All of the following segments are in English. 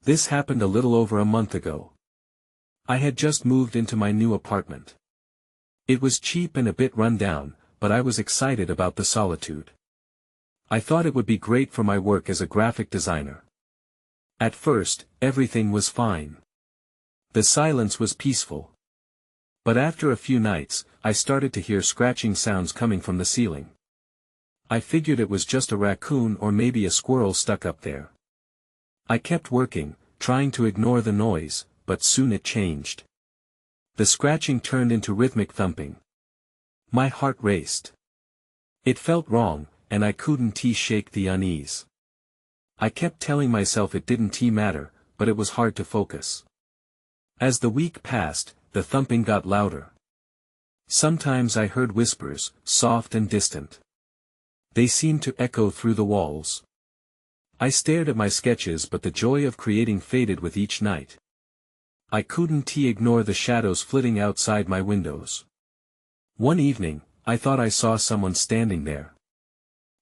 This happened a little over a month ago. I had just moved into my new apartment. It was cheap and a bit run down, but I was excited about the solitude. I thought it would be great for my work as a graphic designer. At first, everything was fine. The silence was peaceful. But after a few nights, I started to hear scratching sounds coming from the ceiling. I figured it was just a raccoon or maybe a squirrel stuck up there. I kept working, trying to ignore the noise, but soon it changed. The scratching turned into rhythmic thumping. My heart raced. It felt wrong, and I couldn't shake the unease. I kept telling myself it didn't matter, but it was hard to focus. As the week passed, the thumping got louder. Sometimes I heard whispers, soft and distant. They seemed to echo through the walls. I stared at my sketches, but the joy of creating faded with each night. I couldn't ignore the shadows flitting outside my windows. One evening, I thought I saw someone standing there.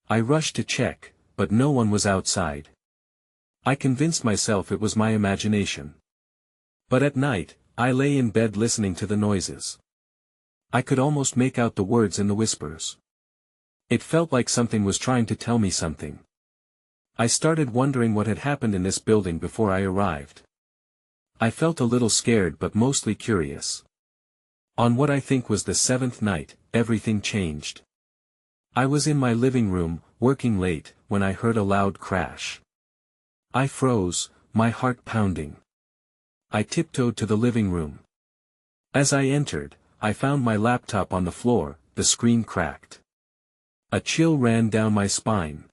I rushed to check, but no one was outside. I convinced myself it was my imagination. But at night, I lay in bed listening to the noises. I could almost make out the words in the whispers. It felt like something was trying to tell me something. I started wondering what had happened in this building before I arrived. I felt a little scared but mostly curious. On what I think was the seventh night, everything changed. I was in my living room, working late, when I heard a loud crash. I froze, my heart pounding. I tiptoed to the living room. As I entered, I found my laptop on the floor, the screen cracked. A chill ran down my spine.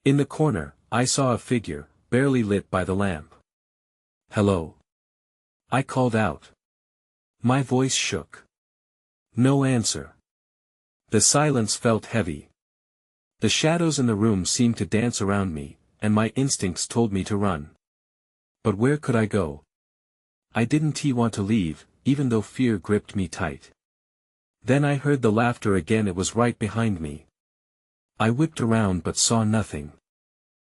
In the corner, I saw a figure, barely lit by the lamp. "Hello?" I called out. My voice shook. No answer. The silence felt heavy. The shadows in the room seemed to dance around me, and my instincts told me to run. But where could I go? I didn't want to leave, even though fear gripped me tight. Then I heard the laughter again. It was right behind me. I whipped around but saw nothing.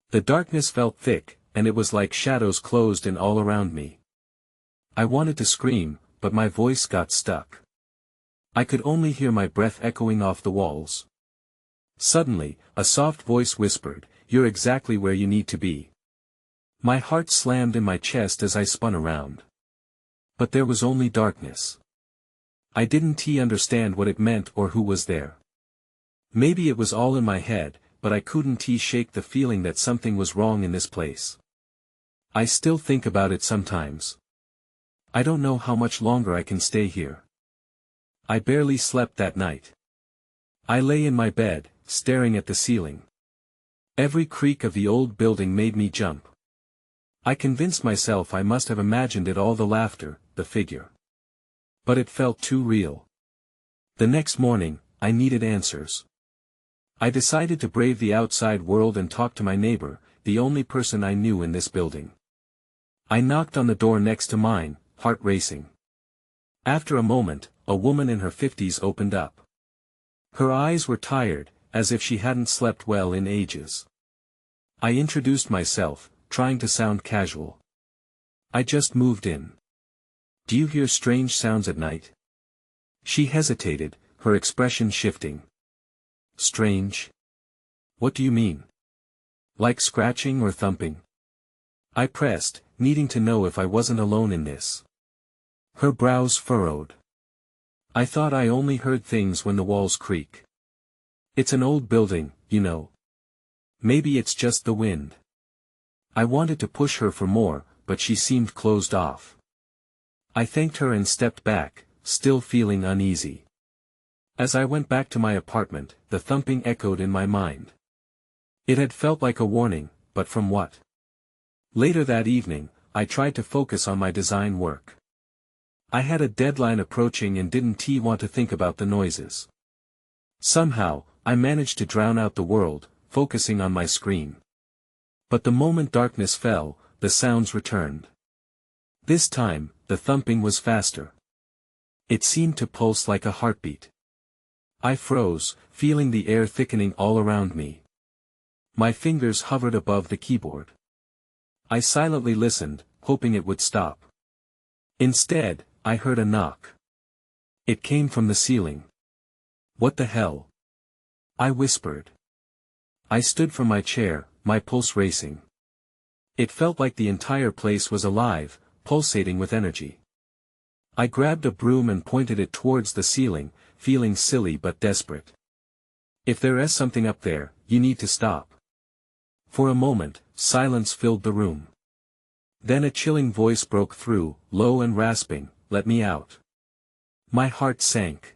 The darkness felt thick, and it was like shadows closed in all around me. I wanted to scream, but my voice got stuck. I could only hear my breath echoing off the walls. Suddenly, a soft voice whispered, "You're exactly where you need to be." My heart slammed in my chest as I spun around. But there was only darkness. I didn't understand what it meant or who was there. Maybe it was all in my head, but I couldn't shake the feeling that something was wrong in this place. I still think about it sometimes. I don't know how much longer I can stay here. I barely slept that night. I lay in my bed, staring at the ceiling. Every creak of the old building made me jump. I convinced myself I must have imagined it all, the laughter, the figure. But it felt too real. The next morning, I needed answers. I decided to brave the outside world and talk to my neighbor, the only person I knew in this building. I knocked on the door next to mine, heart racing. After a moment, a woman in her 50s opened up. Her eyes were tired, as if she hadn't slept well in ages. I introduced myself, trying to sound casual. "I just moved in. Do you hear strange sounds at night?" She hesitated, her expression shifting. "Strange? What do you mean? Like scratching or thumping?" I pressed, needing to know if I wasn't alone in this. Her brows furrowed. "I thought I only heard things when the walls creak. It's an old building, you know. Maybe it's just the wind." I wanted to push her for more, but she seemed closed off. I thanked her and stepped back, still feeling uneasy. As I went back to my apartment, the thumping echoed in my mind. It had felt like a warning, but from what? Later that evening, I tried to focus on my design work. I had a deadline approaching and didn't want to think about the noises. Somehow, I managed to drown out the world, focusing on my screen. But the moment darkness fell, the sounds returned. This time, the thumping was faster. It seemed to pulse like a heartbeat. I froze, feeling the air thickening all around me. My fingers hovered above the keyboard. I silently listened, hoping it would stop. Instead, I heard a knock. It came from the ceiling. "What the hell?" I whispered. I stood from my chair, my pulse racing. It felt like the entire place was alive, pulsating with energy. I grabbed a broom and pointed it towards the ceiling, feeling silly but desperate. "If there is something up there, you need to stop." For a moment, silence filled the room. Then a chilling voice broke through, low and rasping, "Let me out." My heart sank.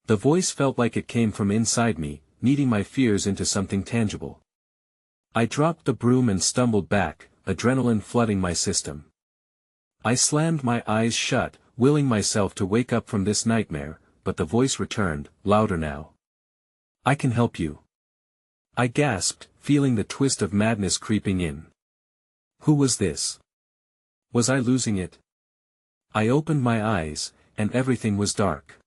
The voice felt like it came from inside me, kneading my fears into something tangible. I dropped the broom and stumbled back, adrenaline flooding my system. I slammed my eyes shut, willing myself to wake up from this nightmare, but the voice returned, louder now. "I can help you." I gasped, feeling the twist of madness creeping in. Who was this? Was I losing it? I opened my eyes, and everything was dark.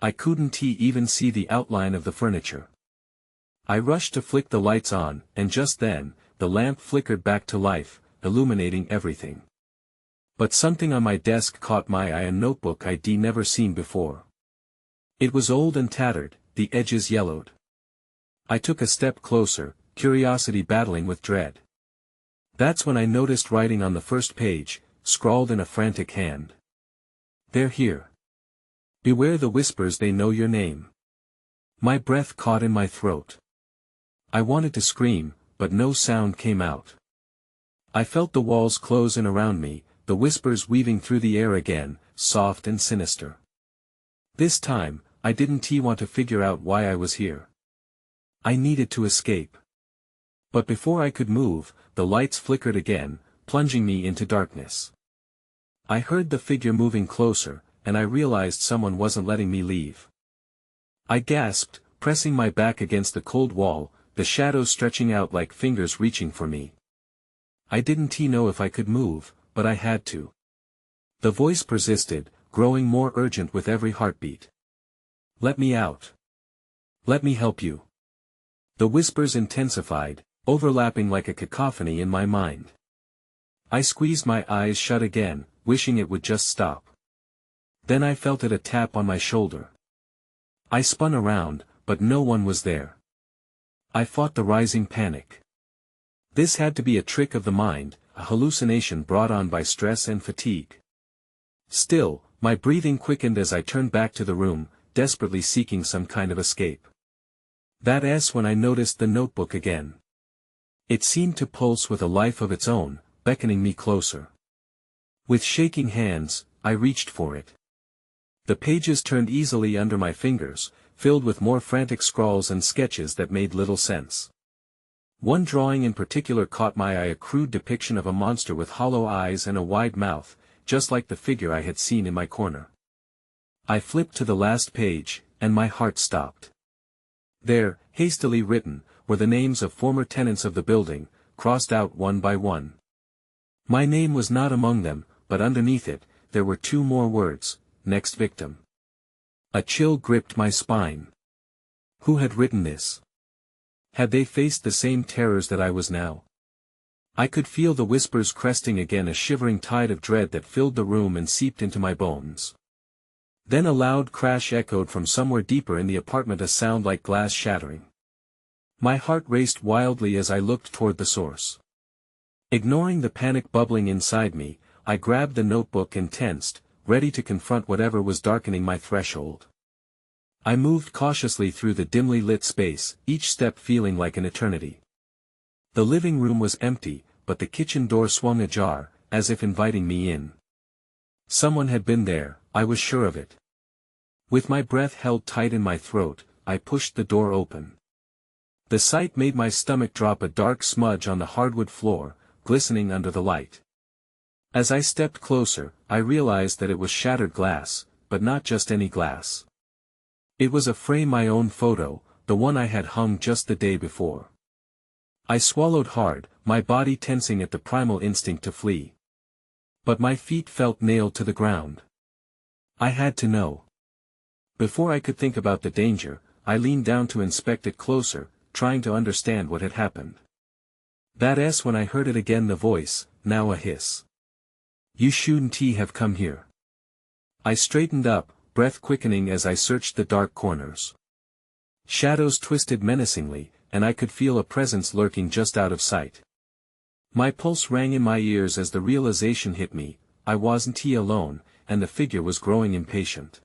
I couldn't even see the outline of the furniture. I rushed to flick the lights on, and just then, the lamp flickered back to life, illuminating everything. But something on my desk caught my eye, a notebook I'd never seen before. It was old and tattered, the edges yellowed. I took a step closer, curiosity battling with dread. That's when I noticed writing on the first page, scrawled in a frantic hand. "They're here. Beware the whispers, they know your name." My breath caught in my throat. I wanted to scream, but no sound came out. I felt the walls close in around me, the whispers weaving through the air again, soft and sinister. This time, I didn't want to figure out why I was here. I needed to escape. But before I could move, the lights flickered again, plunging me into darkness. I heard the figure moving closer, and I realized someone wasn't letting me leave. I gasped, pressing my back against the cold wall, the shadows stretching out like fingers reaching for me. I didn't know if I could move, but I had to. The voice persisted, growing more urgent with every heartbeat. "Let me out. Let me help you." The whispers intensified, overlapping like a cacophony in my mind. I squeezed my eyes shut again, wishing it would just stop. Then I felt a tap on my shoulder. I spun around, but no one was there. I fought the rising panic. This had to be a trick of the mind, a hallucination brought on by stress and fatigue. Still, my breathing quickened as I turned back to the room, desperately seeking some kind of escape. That's when I noticed the notebook again. It seemed to pulse with a life of its own, beckoning me closer. With shaking hands, I reached for it. The pages turned easily under my fingers, filled with more frantic scrawls and sketches that made little sense. One drawing in particular caught my eye, a crude depiction of a monster with hollow eyes and a wide mouth, just like the figure I had seen in my corner. I flipped to the last page, and my heart stopped. There, hastily written, were the names of former tenants of the building, crossed out one by one. My name was not among them, but underneath it, there were two more words: "Next victim." A chill gripped my spine. Who had written this? Had they faced the same terrors that I was now? I could feel the whispers cresting again, a shivering tide of dread that filled the room and seeped into my bones. Then a loud crash echoed from somewhere deeper in the apartment, a sound like glass shattering. My heart raced wildly as I looked toward the source. Ignoring the panic bubbling inside me, I grabbed the notebook and tensed, ready to confront whatever was darkening my threshold. I moved cautiously through the dimly lit space, each step feeling like an eternity. The living room was empty, but the kitchen door swung ajar, as if inviting me in. Someone had been there, I was sure of it. With my breath held tight in my throat, I pushed the door open. The sight made my stomach drop, a dark smudge on the hardwood floor, glistening under the light. As I stepped closer, I realized that it was shattered glass, but not just any glass. It was a frame, my own photo, the one I had hung just the day before. I swallowed hard, my body tensing at the primal instinct to flee. But my feet felt nailed to the ground. I had to know. Before I could think about the danger, I leaned down to inspect it closer, trying to understand what had happened. That's when I heard it again, the voice, now a hiss. You shouldn't have come here. I straightened up, breath quickening as I searched the dark corners. Shadows twisted menacingly, and I could feel a presence lurking just out of sight. My pulse rang in my ears as the realization hit me, I wasn't alone, and the figure was growing impatient.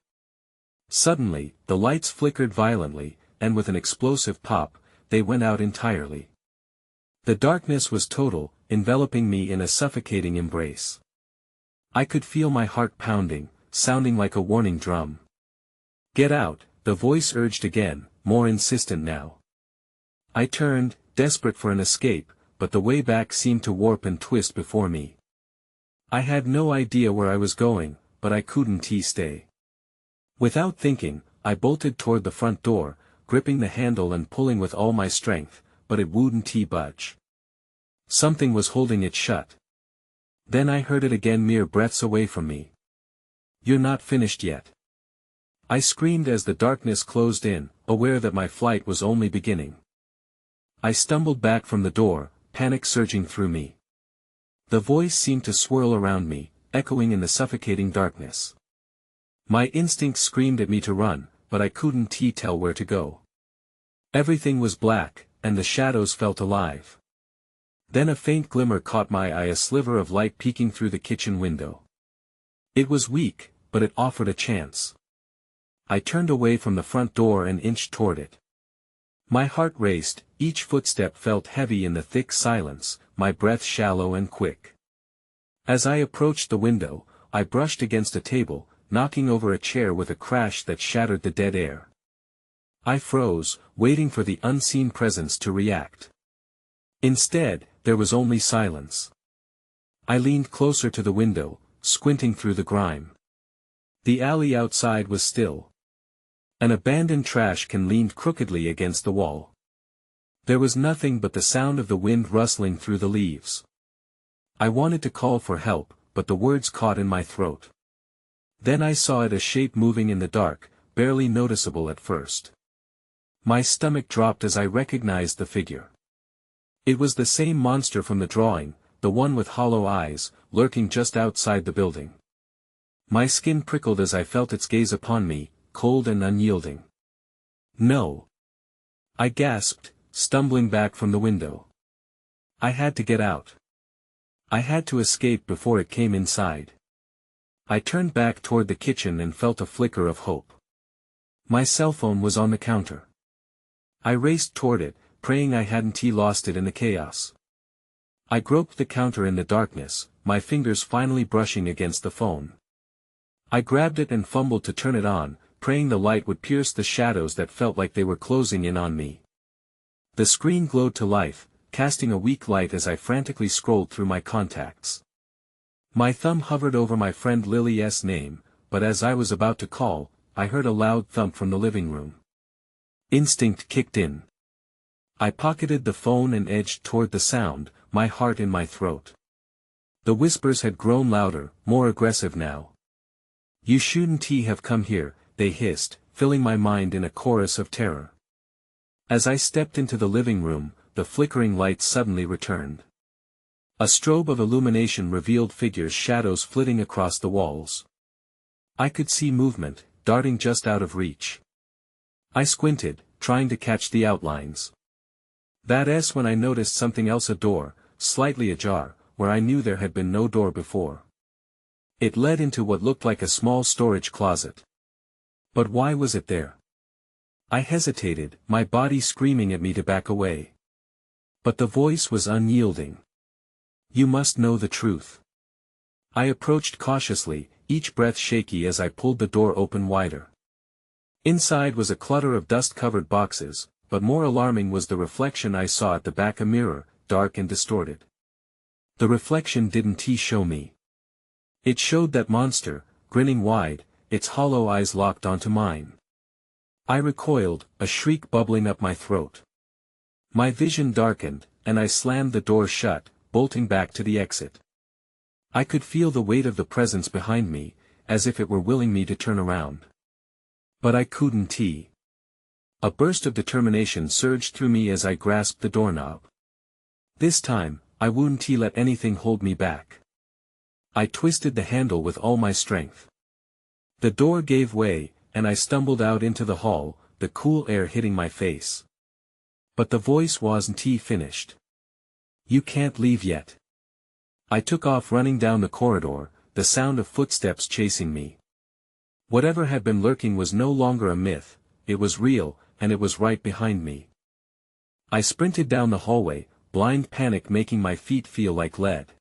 Suddenly, the lights flickered violently, and with an explosive pop, they went out entirely. The darkness was total, enveloping me in a suffocating embrace. I could feel my heart pounding, sounding like a warning drum. Get out, the voice urged again, more insistent now. I turned, desperate for an escape, but the way back seemed to warp and twist before me. I had no idea where I was going, but I couldn't stay. Without thinking, I bolted toward the front door, gripping the handle and pulling with all my strength, but it wouldn't budge. Something was holding it shut. Then I heard it again mere breaths away from me. You're not finished yet. I screamed as the darkness closed in, aware that my flight was only beginning. I stumbled back from the door, panic surging through me. The voice seemed to swirl around me, echoing in the suffocating darkness. My instincts screamed at me to run, but I couldn't tell where to go. Everything was black, and the shadows felt alive. Then a faint glimmer caught my eye, a sliver of light peeking through the kitchen window. It was weak, but it offered a chance. I turned away from the front door and inched toward it. My heart raced, each footstep felt heavy in the thick silence, my breath shallow and quick. As I approached the window, I brushed against a table, knocking over a chair with a crash that shattered the dead air. I froze, waiting for the unseen presence to react. Instead, there was only silence. I leaned closer to the window, squinting through the grime. The alley outside was still. An abandoned trash can leaned crookedly against the wall. There was nothing but the sound of the wind rustling through the leaves. I wanted to call for help, but the words caught in my throat. Then I saw it, a shape moving in the dark, barely noticeable at first. My stomach dropped as I recognized the figure. It was the same monster from the drawing, the one with hollow eyes, lurking just outside the building. My skin prickled as I felt its gaze upon me, cold and unyielding. No. I gasped, stumbling back from the window. I had to get out. I had to escape before it came inside. I turned back toward the kitchen and felt a flicker of hope. My cell phone was on the counter. I raced toward it, praying I hadn't lost it in the chaos. I groped the counter in the darkness, my fingers finally brushing against the phone. I grabbed it and fumbled to turn it on, praying the light would pierce the shadows that felt like they were closing in on me. The screen glowed to life, casting a weak light as I frantically scrolled through my contacts. My thumb hovered over my friend Lily's name, but as I was about to call, I heard a loud thump from the living room. Instinct kicked in. I pocketed the phone and edged toward the sound, my heart in my throat. The whispers had grown louder, more aggressive now. You shouldn't have come here, they hissed, filling my mind in a chorus of terror. As I stepped into the living room, the flickering lights suddenly returned. A strobe of illumination revealed figures, shadows flitting across the walls. I could see movement, darting just out of reach. I squinted, trying to catch the outlines. That's when I noticed something else, a door, slightly ajar, where I knew there had been no door before. It led into what looked like a small storage closet. But why was it there? I hesitated, my body screaming at me to back away. But the voice was unyielding. You must know the truth. I approached cautiously, each breath shaky as I pulled the door open wider. Inside was a clutter of dust-covered boxes, but more alarming was the reflection I saw at the back, a mirror, dark and distorted. The reflection didn't show me. It showed that monster, grinning wide, its hollow eyes locked onto mine. I recoiled, a shriek bubbling up my throat. My vision darkened, and I slammed the door shut, bolting back to the exit. I could feel the weight of the presence behind me, as if it were willing me to turn around. But I couldn't. A burst of determination surged through me as I grasped the doorknob. This time, I wouldn't let anything hold me back. I twisted the handle with all my strength. The door gave way, and I stumbled out into the hall, the cool air hitting my face. But the voice wasn't finished. "You can't leave yet." I took off running down the corridor, the sound of footsteps chasing me. Whatever had been lurking was no longer a myth, it was real, and it was right behind me. I sprinted down the hallway, blind panic making my feet feel like lead.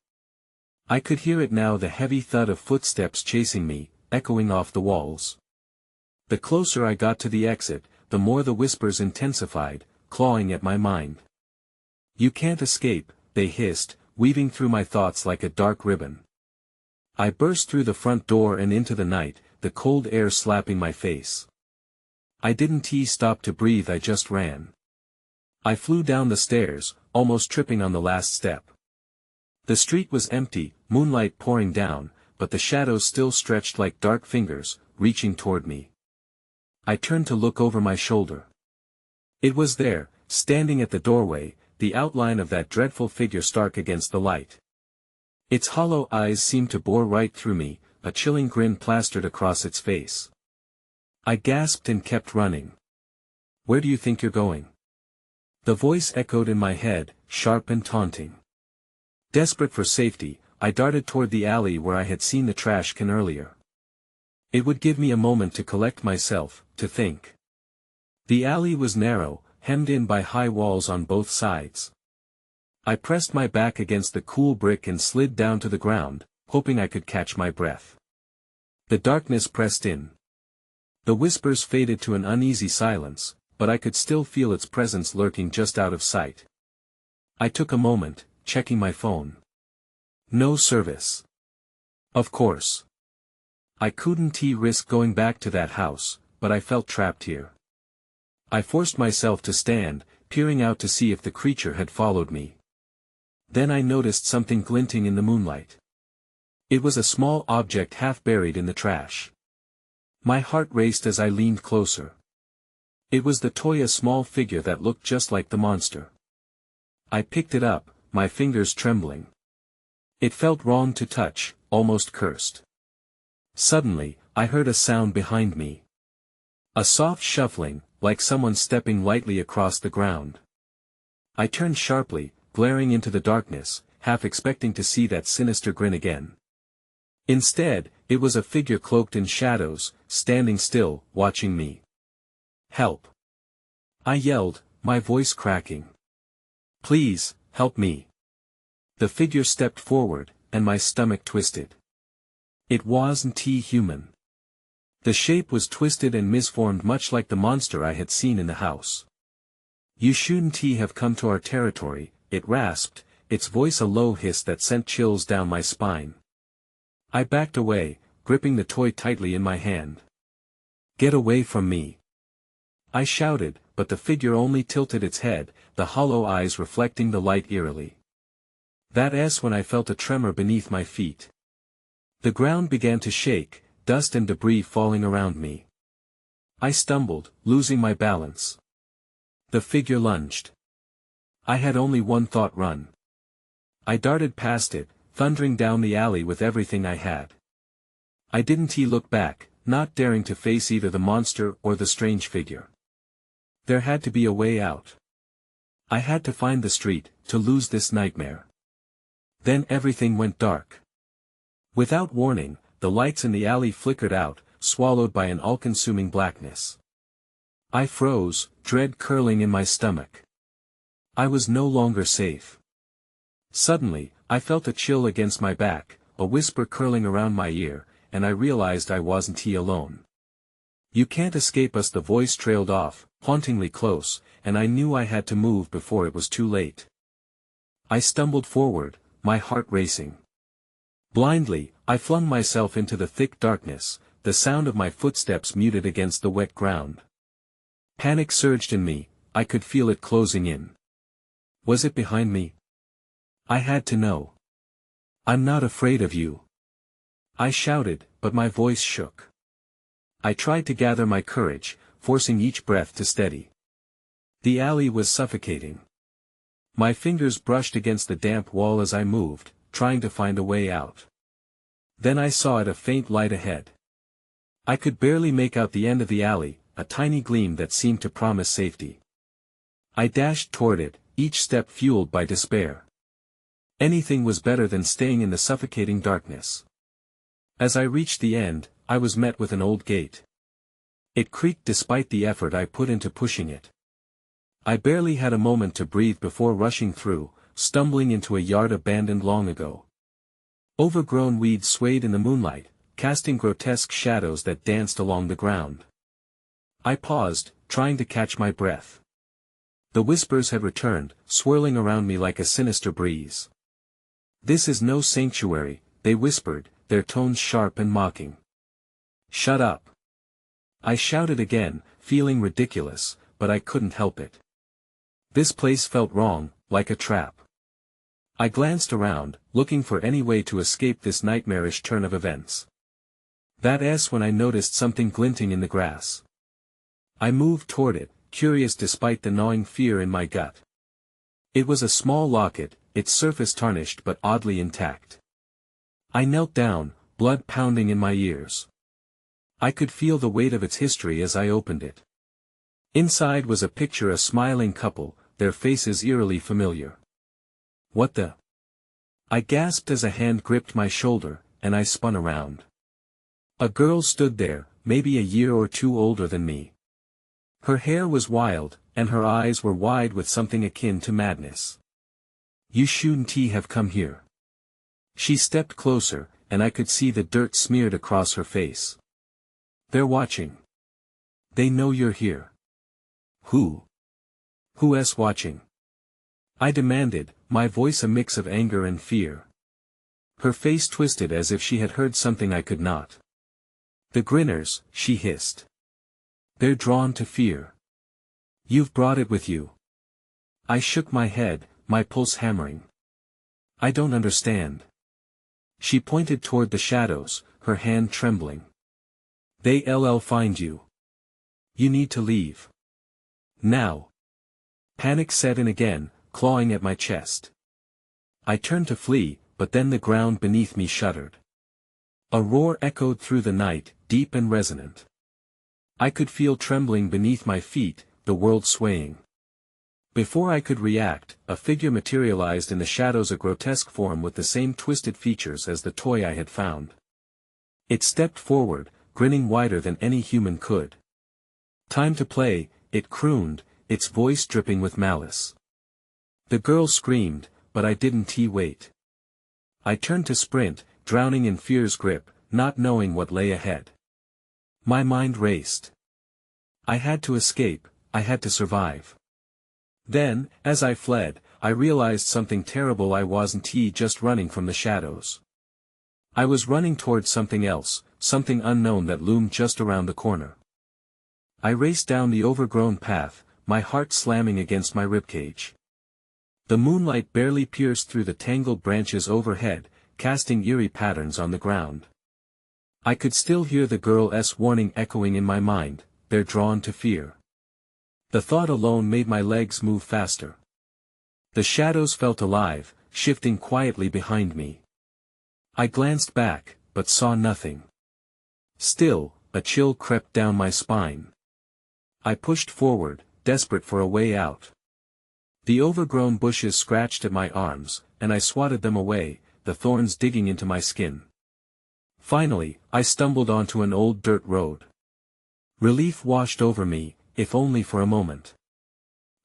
I could hear it now, the heavy thud of footsteps chasing me, echoing off the walls. The closer I got to the exit, the more the whispers intensified, clawing at my mind. "You can't escape," they hissed, weaving through my thoughts like a dark ribbon. I burst through the front door and into the night, the cold air slapping my face. I didn't stop to breathe, I just ran. I flew down the stairs, almost tripping on the last step. The street was empty, moonlight pouring down, but the shadows still stretched like dark fingers, reaching toward me. I turned to look over my shoulder. It was there, standing at the doorway, the outline of that dreadful figure stark against the light. Its hollow eyes seemed to bore right through me, a chilling grin plastered across its face. I gasped and kept running. "Where do you think you're going?" The voice echoed in my head, sharp and taunting. Desperate for safety, I darted toward the alley where I had seen the trash can earlier. It would give me a moment to collect myself, to think. The alley was narrow, hemmed in by high walls on both sides. I pressed my back against the cool brick and slid down to the ground, hoping I could catch my breath. The darkness pressed in. The whispers faded to an uneasy silence, but I could still feel its presence lurking just out of sight. I took a moment, checking my phone. No service. Of course. I couldn't risk going back to that house, but I felt trapped here. I forced myself to stand, peering out to see if the creature had followed me. Then I noticed something glinting in the moonlight. It was a small object half buried in the trash. My heart raced as I leaned closer. It was the toy, a small figure that looked just like the monster. I picked it up, my fingers trembling. It felt wrong to touch, almost cursed. Suddenly, I heard a sound behind me. A soft shuffling, like someone stepping lightly across the ground. I turned sharply, glaring into the darkness, half expecting to see that sinister grin again. Instead, it was a figure cloaked in shadows, standing still, watching me. "Help!" I yelled, my voice cracking. "Please, help me." The figure stepped forward, and my stomach twisted. It wasn't human. The shape was twisted and misformed, much like the monster I had seen in the house. "You shouldn't have come to our territory," it rasped, its voice a low hiss that sent chills down my spine. I backed away, gripping the toy tightly in my hand. "Get away from me!" I shouted, but the figure only tilted its head, the hollow eyes reflecting the light eerily. That's when I felt a tremor beneath my feet. The ground began to shake, dust and debris falling around me. I stumbled, losing my balance. The figure lunged. I had only one thought: run. I darted past it, thundering down the alley with everything I had. I didn't look back, not daring to face either the monster or the strange figure. There had to be a way out. I had to find the street, to lose this nightmare. Then everything went dark. Without warning, the lights in the alley flickered out, swallowed by an all-consuming blackness. I froze, dread curling in my stomach. I was no longer safe. Suddenly, I felt a chill against my back, a whisper curling around my ear, and I realized I wasn't alone. "You can't escape us," the voice trailed off, hauntingly close, and I knew I had to move before it was too late. I stumbled forward, my heart racing. Blindly, I flung myself into the thick darkness, the sound of my footsteps muted against the wet ground. Panic surged in me, I could feel it closing in. Was it behind me? I had to know. "I'm not afraid of you," I shouted, but my voice shook. I tried to gather my courage, forcing each breath to steady. The alley was suffocating. My fingers brushed against the damp wall as I moved, trying to find a way out. Then I saw a faint light ahead. I could barely make out the end of the alley, a tiny gleam that seemed to promise safety. I dashed toward it, each step fueled by despair. Anything was better than staying in the suffocating darkness. As I reached the end, I was met with an old gate. It creaked despite the effort I put into pushing it. I barely had a moment to breathe before rushing through, stumbling into a yard abandoned long ago. Overgrown weeds swayed in the moonlight, casting grotesque shadows that danced along the ground. I paused, trying to catch my breath. The whispers had returned, swirling around me like a sinister breeze. "This is no sanctuary," they whispered, their tones sharp and mocking. "Shut up." I shouted again, feeling ridiculous, but I couldn't help it. This place felt wrong, like a trap. I glanced around, looking for any way to escape this nightmarish turn of events. That's when I noticed something glinting in the grass. I moved toward it, curious despite the gnawing fear in my gut. It was a small locket, its surface tarnished but oddly intact. I knelt down, blood pounding in my ears. I could feel the weight of its history as I opened it. Inside was a picture of a smiling couple, their faces eerily familiar. "What the?" I gasped as a hand gripped my shoulder, and I spun around. A girl stood there, maybe a year or two older than me. Her hair was wild, and her eyes were wide with something akin to madness. "You shouldn't have come here." She stepped closer, and I could see the dirt smeared across her face. "They're watching. They know you're here." "Who? Who's watching?" I demanded, my voice a mix of anger and fear. Her face twisted as if she had heard something I could not. "The grinners," she hissed. "They're drawn to fear. You've brought it with you." I shook my head, my pulse hammering. "I don't understand." She pointed toward the shadows, her hand trembling. "They'll find you. You need to leave. Now." Panic set in again, clawing at my chest. I turned to flee, but then the ground beneath me shuddered. A roar echoed through the night, deep and resonant. I could feel trembling beneath my feet, the world swaying. Before I could react, a figure materialized in the shadows, a grotesque form with the same twisted features as the toy I had found. It stepped forward, grinning wider than any human could. "Time to play," it crooned, its voice dripping with malice. The girl screamed, but I didn't wait. I turned to sprint, drowning in fear's grip, not knowing what lay ahead. My mind raced. I had to escape, I had to survive. Then, as I fled, I realized something terrible. I wasn't just running from the shadows. I was running towards something else, something unknown that loomed just around the corner. I raced down the overgrown path, my heart slamming against my ribcage. The moonlight barely pierced through the tangled branches overhead, casting eerie patterns on the ground. I could still hear the girl's warning echoing in my mind, "They're drawn to fear." The thought alone made my legs move faster. The shadows felt alive, shifting quietly behind me. I glanced back, but saw nothing. Still, a chill crept down my spine. I pushed forward, desperate for a way out. The overgrown bushes scratched at my arms, and I swatted them away, the thorns digging into my skin. Finally, I stumbled onto an old dirt road. Relief washed over me, if only for a moment.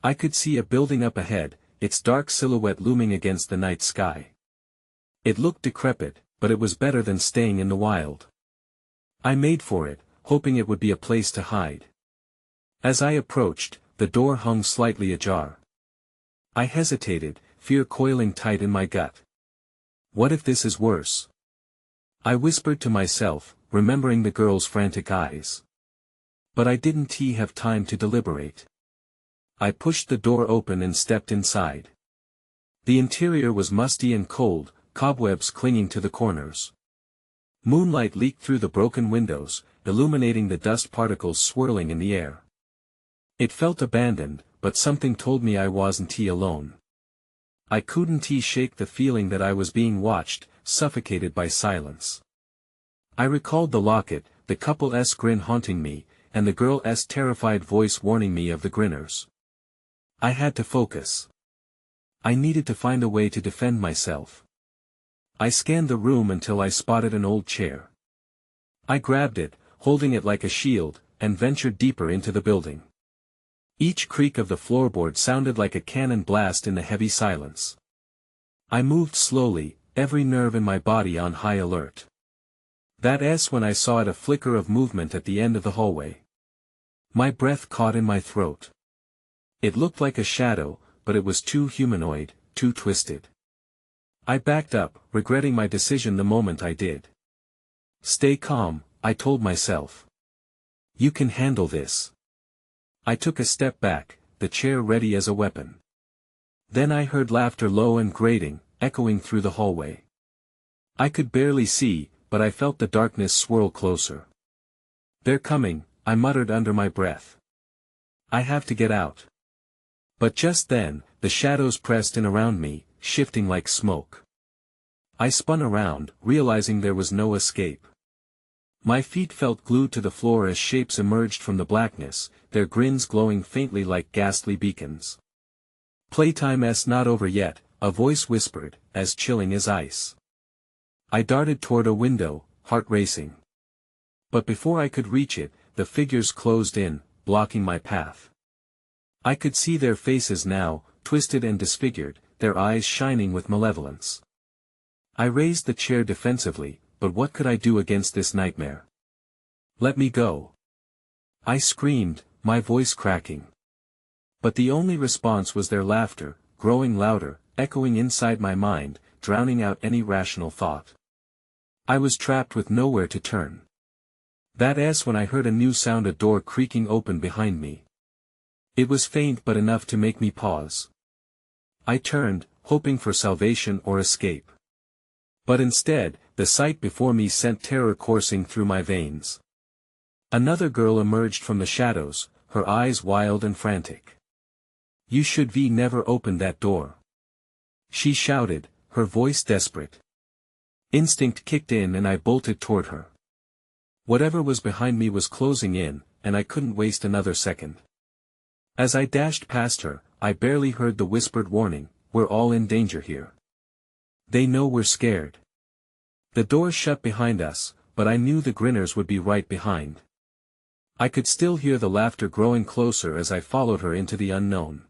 I could see a building up ahead, its dark silhouette looming against the night sky. It looked decrepit, but it was better than staying in the wild. I made for it, hoping it would be a place to hide. As I approached, the door hung slightly ajar. I hesitated, fear coiling tight in my gut. What if this is worse? I whispered to myself, remembering the girl's frantic eyes. But I didn't have time to deliberate. I pushed the door open and stepped inside. The interior was musty and cold, cobwebs clinging to the corners. Moonlight leaked through the broken windows, illuminating the dust particles swirling in the air. It felt abandoned, but something told me I wasn't alone. I couldn't shake the feeling that I was being watched, suffocated by silence. I recalled the locket, the couple's grin haunting me, and the girl's terrified voice warning me of the grinners. I had to focus. I needed to find a way to defend myself. I scanned the room until I spotted an old chair. I grabbed it, holding it like a shield, and ventured deeper into the building. Each creak of the floorboard sounded like a cannon blast in the heavy silence. I moved slowly, every nerve in my body on high alert. That's when I saw a flicker of movement at the end of the hallway. My breath caught in my throat. It looked like a shadow, but it was too humanoid, too twisted. I backed up, regretting my decision the moment I did. Stay calm, I told myself. You can handle this. I took a step back, the chair ready as a weapon. Then I heard laughter low and grating, echoing through the hallway. I could barely see, but I felt the darkness swirl closer. They're coming, I muttered under my breath. I have to get out. But just then, the shadows pressed in around me, shifting like smoke. I spun around, realizing there was no escape. My feet felt glued to the floor as shapes emerged from the blackness, their grins glowing faintly like ghastly beacons. Playtime's not over yet, a voice whispered, as chilling as ice. I darted toward a window, heart racing. But before I could reach it, the figures closed in, blocking my path. I could see their faces now, twisted and disfigured, their eyes shining with malevolence. I raised the chair defensively, but what could I do against this nightmare? Let me go. I screamed, my voice cracking. But the only response was their laughter, growing louder, echoing inside my mind, drowning out any rational thought. I was trapped with nowhere to turn. That's when I heard a new sound, a door creaking open behind me. It was faint but enough to make me pause. I turned, hoping for salvation or escape. But instead, the sight before me sent terror coursing through my veins. Another girl emerged from the shadows, her eyes wild and frantic. You should be never opened that door. She shouted, her voice desperate. Instinct kicked in and I bolted toward her. Whatever was behind me was closing in, and I couldn't waste another second. As I dashed past her, I barely heard the whispered warning, we're all in danger here. They know we're scared. The door shut behind us, but I knew the grinners would be right behind. I could still hear the laughter growing closer as I followed her into the unknown.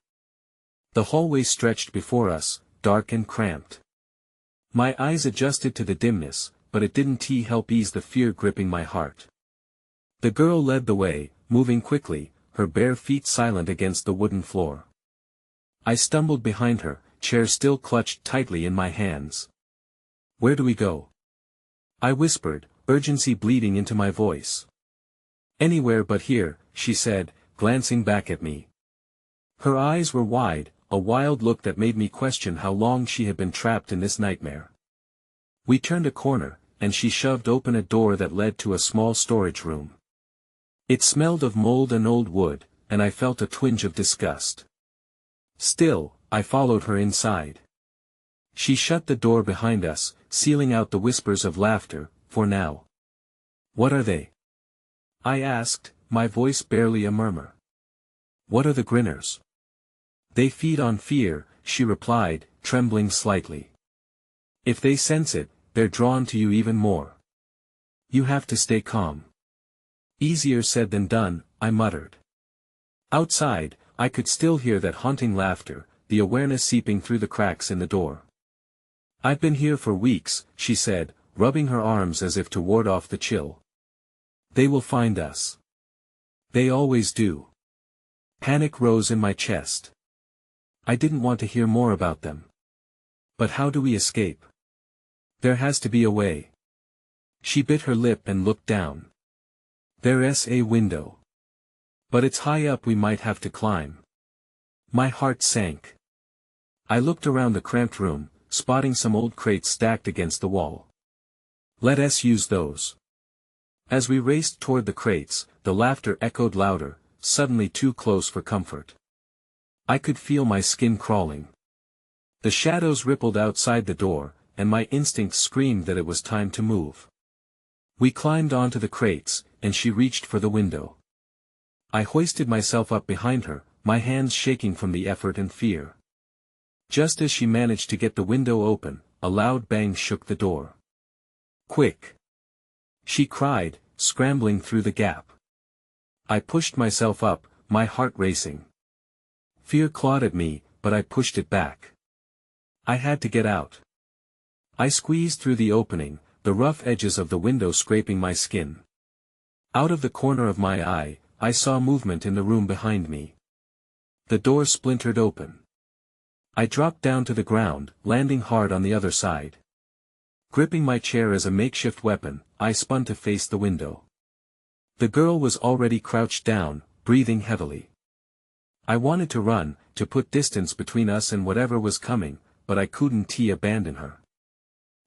The hallway stretched before us, dark and cramped. My eyes adjusted to the dimness, but it didn't help ease the fear gripping my heart. The girl led the way, moving quickly, her bare feet silent against the wooden floor. I stumbled behind her, chair still clutched tightly in my hands. Where do we go? I whispered, urgency bleeding into my voice. Anywhere but here, she said, glancing back at me. Her eyes were wide, a wild look that made me question how long she had been trapped in this nightmare. We turned a corner, and she shoved open a door that led to a small storage room. It smelled of mold and old wood, and I felt a twinge of disgust. Still, I followed her inside. She shut the door behind us, sealing out the whispers of laughter, for now. What are they? I asked, my voice barely a murmur. What are the grinners? They feed on fear, she replied, trembling slightly. If they sense it, they're drawn to you even more. You have to stay calm. Easier said than done, I muttered. Outside, I could still hear that haunting laughter, the awareness seeping through the cracks in the door. I've been here for weeks, she said, rubbing her arms as if to ward off the chill. They will find us. They always do. Panic rose in my chest. I didn't want to hear more about them. But how do we escape? There has to be a way. She bit her lip and looked down. There's a window. But it's high up, we might have to climb. My heart sank. I looked around the cramped room, spotting some old crates stacked against the wall. Let us use those. As we raced toward the crates, the laughter echoed louder, suddenly too close for comfort. I could feel my skin crawling. The shadows rippled outside the door, and my instincts screamed that it was time to move. We climbed onto the crates, and she reached for the window. I hoisted myself up behind her, my hands shaking from the effort and fear. Just as she managed to get the window open, a loud bang shook the door. "Quick!" she cried, scrambling through the gap. I pushed myself up, my heart racing. Fear clawed at me, but I pushed it back. I had to get out. I squeezed through the opening, the rough edges of the window scraping my skin. Out of the corner of my eye, I saw movement in the room behind me. The door splintered open. I dropped down to the ground, landing hard on the other side. Gripping my chair as a makeshift weapon, I spun to face the window. The girl was already crouched down, breathing heavily. I wanted to run, to put distance between us and whatever was coming, but I couldn't abandon her.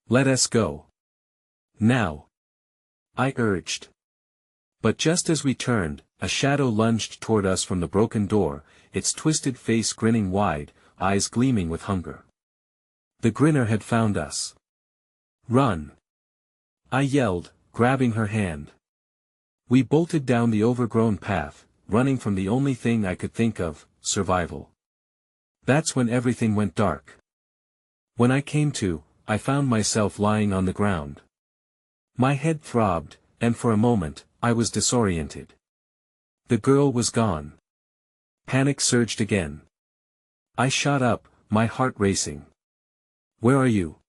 "Let us go. Now," I urged. But just as we turned, a shadow lunged toward us from the broken door, its twisted face grinning wide, eyes gleaming with hunger. The grinner had found us. "Run!" I yelled, grabbing her hand. We bolted down the overgrown path, running from the only thing I could think of, survival. That's when everything went dark. When I came to, I found myself lying on the ground. My head throbbed, and for a moment, I was disoriented. The girl was gone. Panic surged again. I shot up, my heart racing. "Where are you?"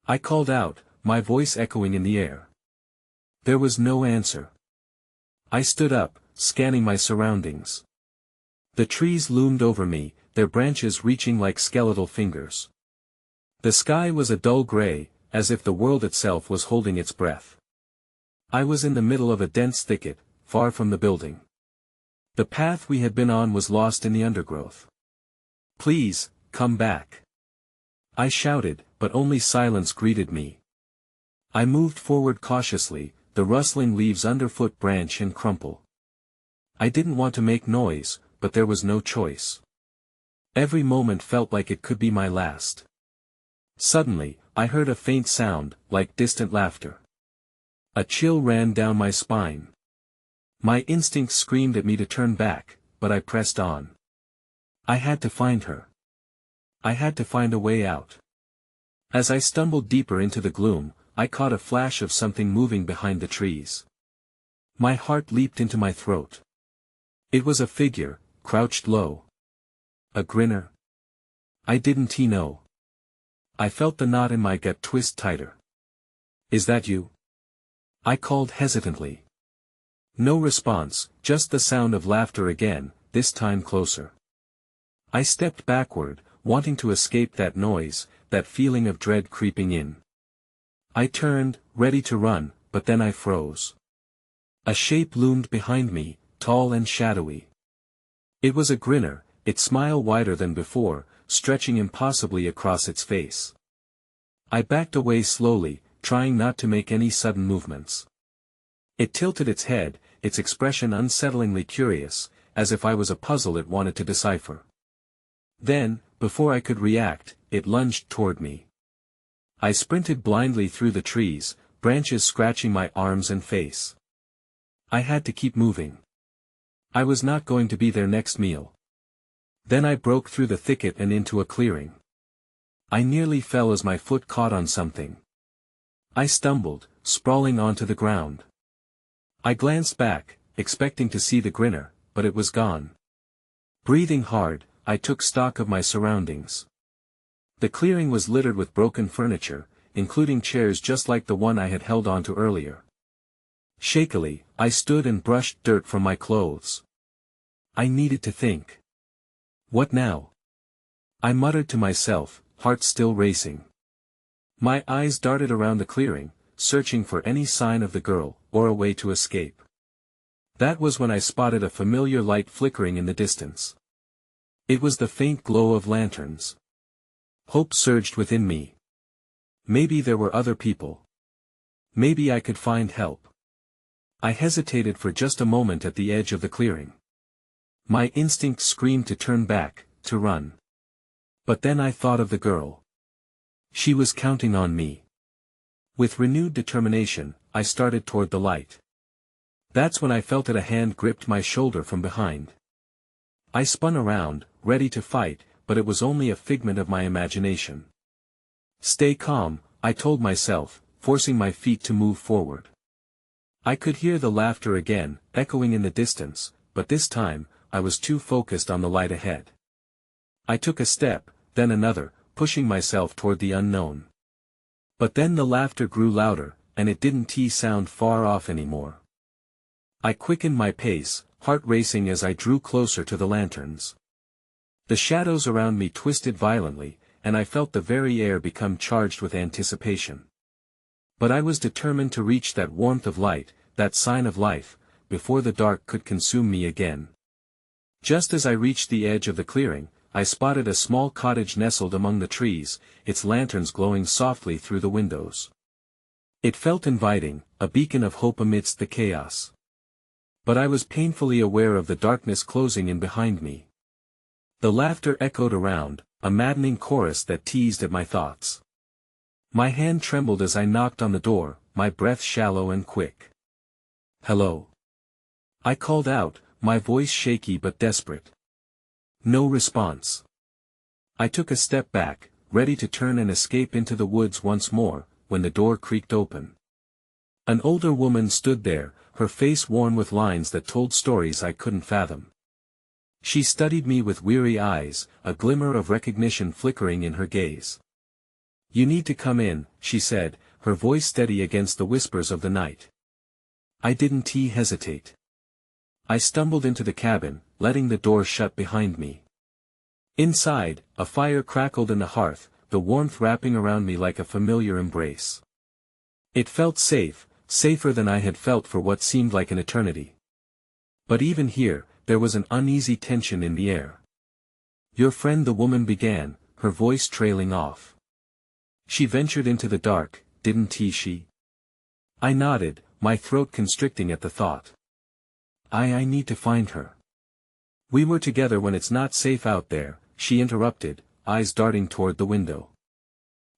I called out, my voice echoing in the air. There was no answer. I stood up, scanning my surroundings. The trees loomed over me, their branches reaching like skeletal fingers. The sky was a dull gray, as if the world itself was holding its breath. I was in the middle of a dense thicket, far from the building. The path we had been on was lost in the undergrowth. "Please, come back!" I shouted, but only silence greeted me. I moved forward cautiously, the rustling leaves underfoot branch and crumple. I didn't want to make noise, but there was no choice. Every moment felt like it could be my last. Suddenly, I heard a faint sound, like distant laughter. A chill ran down my spine. My instincts screamed at me to turn back, but I pressed on. I had to find her. I had to find a way out. As I stumbled deeper into the gloom, I caught a flash of something moving behind the trees. My heart leaped into my throat. It was a figure, crouched low. A grinner. I didn't know. I felt the knot in my gut twist tighter. "Is that you?" I called hesitantly. No response, just the sound of laughter again, this time closer. I stepped backward, wanting to escape that noise, that feeling of dread creeping in. I turned, ready to run, but then I froze. A shape loomed behind me, tall and shadowy. It was a grinner, its smile wider than before, stretching impossibly across its face. I backed away slowly, trying not to make any sudden movements. It tilted its head, its expression unsettlingly curious, as if I was a puzzle it wanted to decipher. Then, before I could react, it lunged toward me. I sprinted blindly through the trees, branches scratching my arms and face. I had to keep moving. I was not going to be their next meal. Then I broke through the thicket and into a clearing. I nearly fell as my foot caught on something. I stumbled, sprawling onto the ground. I glanced back, expecting to see the grinner, but it was gone. Breathing hard, I took stock of my surroundings. The clearing was littered with broken furniture, including chairs just like the one I had held onto earlier. Shakily, I stood and brushed dirt from my clothes. I needed to think. What now? I muttered to myself, heart still racing. My eyes darted around the clearing, searching for any sign of the girl, or a way to escape. That was when I spotted a familiar light flickering in the distance. It was the faint glow of lanterns. Hope surged within me. Maybe there were other people. Maybe I could find help. I hesitated for just a moment at the edge of the clearing. My instinct screamed to turn back, to run. But then I thought of the girl. She was counting on me. With renewed determination, I started toward the light. That's when I felt that a hand gripped my shoulder from behind. I spun around, ready to fight, but it was only a figment of my imagination. Stay calm, I told myself, forcing my feet to move forward. I could hear the laughter again, echoing in the distance, but this time, I was too focused on the light ahead. I took a step, then another, pushing myself toward the unknown. But then the laughter grew louder, and it didn't sound far off anymore. I quickened my pace, heart racing as I drew closer to the lanterns. The shadows around me twisted violently, and I felt the very air become charged with anticipation. But I was determined to reach that warmth of light, that sign of life, before the dark could consume me again. Just as I reached the edge of the clearing, I spotted a small cottage nestled among the trees, its lanterns glowing softly through the windows. It felt inviting, a beacon of hope amidst the chaos. But I was painfully aware of the darkness closing in behind me. The laughter echoed around, a maddening chorus that teased at my thoughts. My hand trembled as I knocked on the door, my breath shallow and quick. "Hello?" I called out, my voice shaky but desperate. No response. I took a step back, ready to turn and escape into the woods once more, when the door creaked open. An older woman stood there, her face worn with lines that told stories I couldn't fathom. She studied me with weary eyes, a glimmer of recognition flickering in her gaze. "You need to come in," she said, her voice steady against the whispers of the night. I didn't hesitate. I stumbled into the cabin, letting the door shut behind me. Inside, a fire crackled in the hearth, the warmth wrapping around me like a familiar embrace. It felt safe, safer than I had felt for what seemed like an eternity. But even here, there was an uneasy tension in the air. "Your friend," the woman began, her voice trailing off. "She ventured into the dark, didn't she?" I nodded, my throat constricting at the thought. I need to find her." "We were together when it's not safe out there," she interrupted, eyes darting toward the window.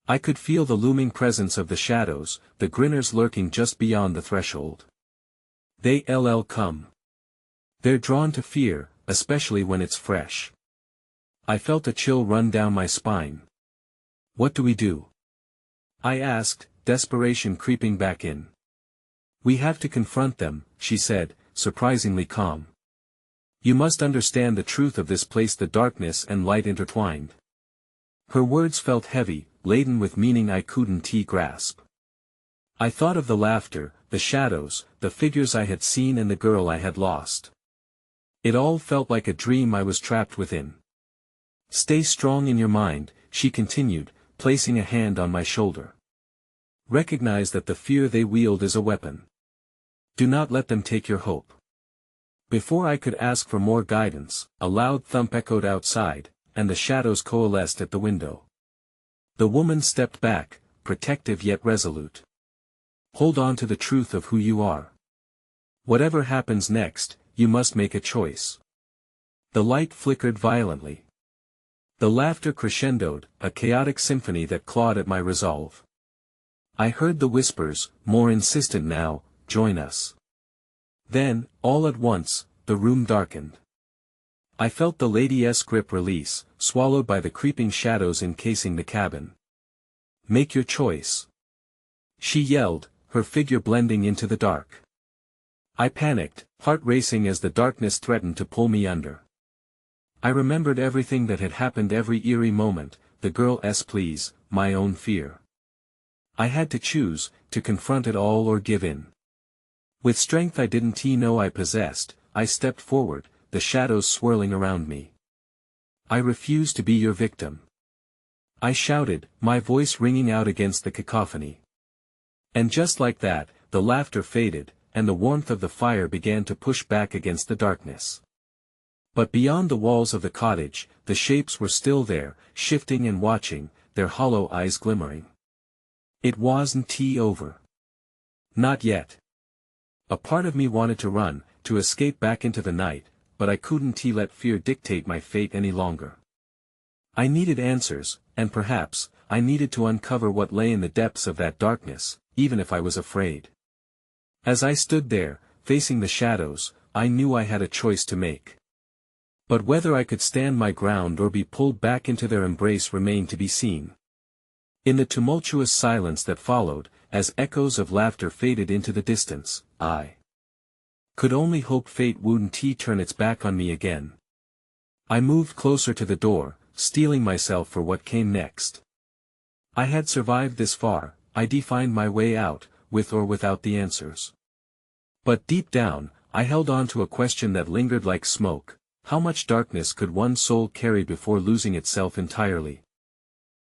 I could feel the looming presence of the shadows, the grinners lurking just beyond the threshold. They'll come. They're drawn to fear, especially when it's fresh. I felt a chill run down my spine. "What do we do?" I asked, desperation creeping back in. "We have to confront them," she said, surprisingly calm. "You must understand the truth of this place, the darkness and light intertwined." Her words felt heavy, laden with meaning I couldn't grasp. I thought of the laughter, the shadows, the figures I had seen and the girl I had lost. It all felt like a dream I was trapped within. "Stay strong in your mind," she continued, placing a hand on my shoulder. "Recognize that the fear they wield is a weapon. Do not let them take your hope." Before I could ask for more guidance, a loud thump echoed outside, and the shadows coalesced at the window. The woman stepped back, protective yet resolute. "Hold on to the truth of who you are. Whatever happens next, you must make a choice." The light flickered violently. The laughter crescendoed, a chaotic symphony that clawed at my resolve. I heard the whispers, more insistent now, "Join us." Then, all at once, the room darkened. I felt the lady's grip release, swallowed by the creeping shadows encasing the cabin. "Make your choice," she yelled, her figure blending into the dark. I panicked, heart racing as the darkness threatened to pull me under. I remembered everything that had happened, every eerie moment, the girl's pleas, my own fear. I had to choose, to confront it all or give in. With strength I didn't know I possessed, I stepped forward, the shadows swirling around me. "I refuse to be your victim," I shouted, my voice ringing out against the cacophony. And just like that, the laughter faded, and the warmth of the fire began to push back against the darkness. But beyond the walls of the cottage, the shapes were still there, shifting and watching, their hollow eyes glimmering. It wasn't over. Not yet. A part of me wanted to run, to escape back into the night, but I couldn't let fear dictate my fate any longer. I needed answers, and perhaps, I needed to uncover what lay in the depths of that darkness, even if I was afraid. As I stood there, facing the shadows, I knew I had a choice to make. But whether I could stand my ground or be pulled back into their embrace remained to be seen. In the tumultuous silence that followed, as echoes of laughter faded into the distance, I could only hope fate wouldn't turn its back on me again. I moved closer to the door, steeling myself for what came next. I had survived this far, I defined my way out, with or without the answers. But deep down, I held on to a question that lingered like smoke: how much darkness could one soul carry before losing itself entirely?